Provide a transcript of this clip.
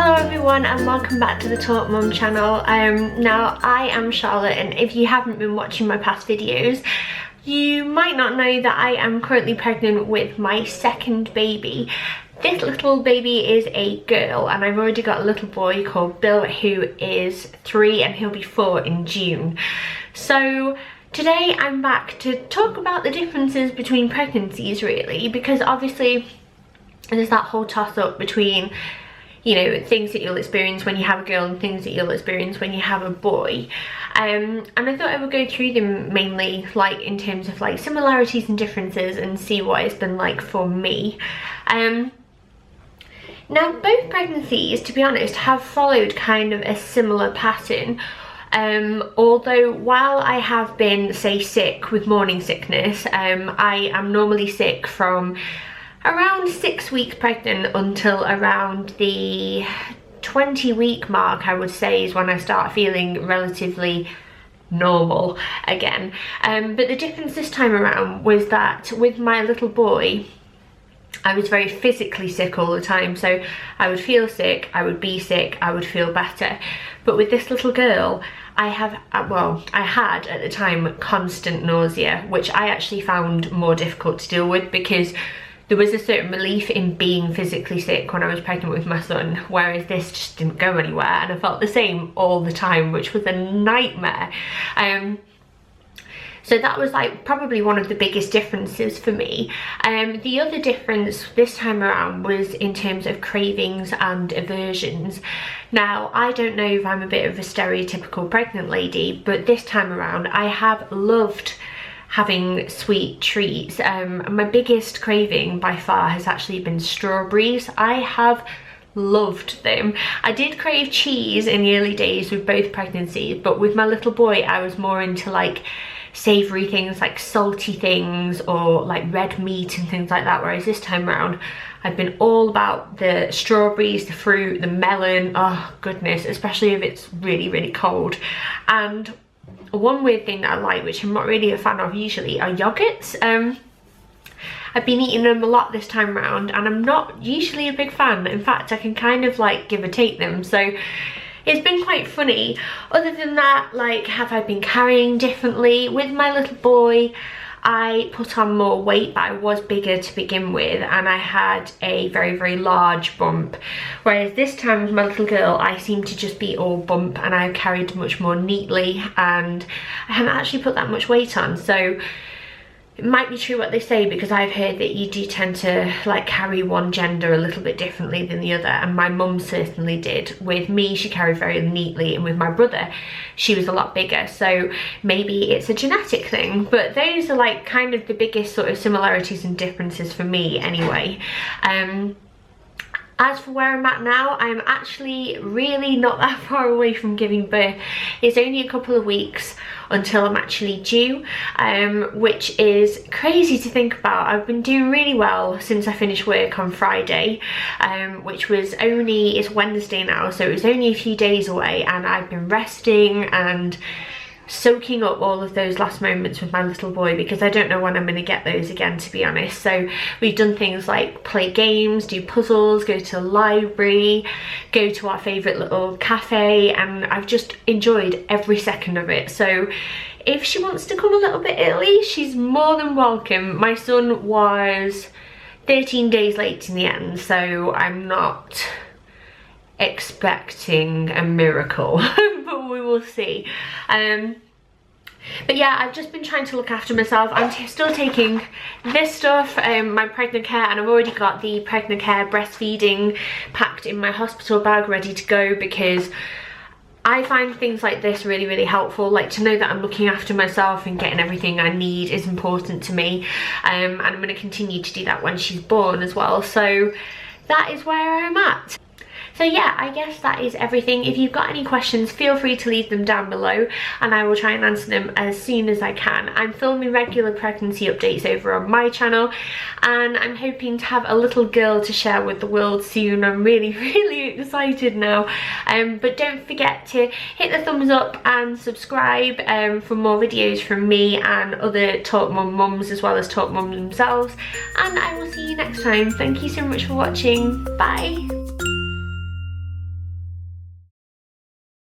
Hello everyone and welcome back to the Talk Mum channel. Now I am Charlotte, and if you haven't been watching my past videos, you might not know that I am currently pregnant with my second baby. This little baby is a girl, and I've already got a little boy called Bill who is 3 and he'll be 4 in June. So today I'm back to talk about the differences between pregnancies really, because obviously there's that whole toss up between, you know, things that you'll experience when you have a girl and things that you'll experience when you have a boy. And I thought I would go through them mainly like in terms of like similarities and differences and see what it's been like for me. Now both pregnancies, to be honest, have followed kind of a similar pattern. Although while I have been, say, sick with morning sickness, I am normally sick from around 6 weeks pregnant until around the 20-week mark, I would say, is when I start feeling relatively normal again. But the difference this time around was that with my little boy, I was very physically sick all the time. So I would feel sick, I would be sick, I would feel better. But with this little girl, I had at the time constant nausea, which I actually found more difficult to deal with because there was a certain relief in being physically sick when I was pregnant with my son, whereas this just didn't go anywhere, and I felt the same all the time, which was a nightmare. So that was like probably one of the biggest differences for me. The other difference this time around was in terms of cravings and aversions. Now, I don't know if I'm a bit of a stereotypical pregnant lady, but this time around I have loved having sweet treats. My biggest craving by far has actually been strawberries. I have loved them. I did crave cheese in the early days with both pregnancies, but with my little boy I was more into like savoury things, like salty things or like red meat and things like that, whereas this time around I've been all about the strawberries, the fruit, the melon. Oh goodness, especially if it's really, really cold. And one weird thing that I like, which I'm not really a fan of usually, are yogurts. I've been eating them a lot this time around and I'm not usually a big fan. In fact, I can kind of like give or take them. So it's been quite funny. Other than that, like, have I been carrying differently? With my little boy, I put on more weight, but I was bigger to begin with, and I had a very, very large bump. Whereas this time with my little girl, I seem to just be all bump, and I've carried much more neatly, and I haven't actually put that much weight on. So it might be true what they say, because I've heard that you do tend to like carry one gender a little bit differently than the other, and my mum certainly did. With me, she carried very neatly, and with my brother, she was a lot bigger. So maybe it's a genetic thing, but those are like kind of the biggest sort of similarities and differences for me anyway. As for where I'm at now, I'm actually really not that far away from giving birth. It's only a couple of weeks until I'm actually due, which is crazy to think about. I've been doing really well since I finished work on Friday, which was only, it's Wednesday now, so it was only a few days away, and I've been resting and soaking up all of those last moments with my little boy, because I don't know when I'm going to get those again, to be honest. So we've done things like play games, do puzzles, go to the library, go to our favourite little cafe, and I've just enjoyed every second of it. So if she wants to come a little bit early, she's more than welcome. My son was 13 days late in the end, so I'm not expecting a miracle, but we will see. But yeah, I've just been trying to look after myself. I'm still taking this stuff, my pregnant care, and I've already got the pregnant care breastfeeding packed in my hospital bag ready to go, because I find things like this really, really helpful. Like, to know that I'm looking after myself and getting everything I need is important to me, and I'm going to continue to do that when she's born as well. So that is where I'm at. So yeah, I guess that is everything. If you've got any questions, feel free to leave them down below and I will try and answer them as soon as I can. I'm filming regular pregnancy updates over on my channel, and I'm hoping to have a little girl to share with the world soon. I'm really, really excited now. But don't forget to hit the thumbs up and subscribe for more videos from me and other Talk Mum mums, as well as Talk Mums themselves. And I will see you next time. Thank you so much for watching. Bye.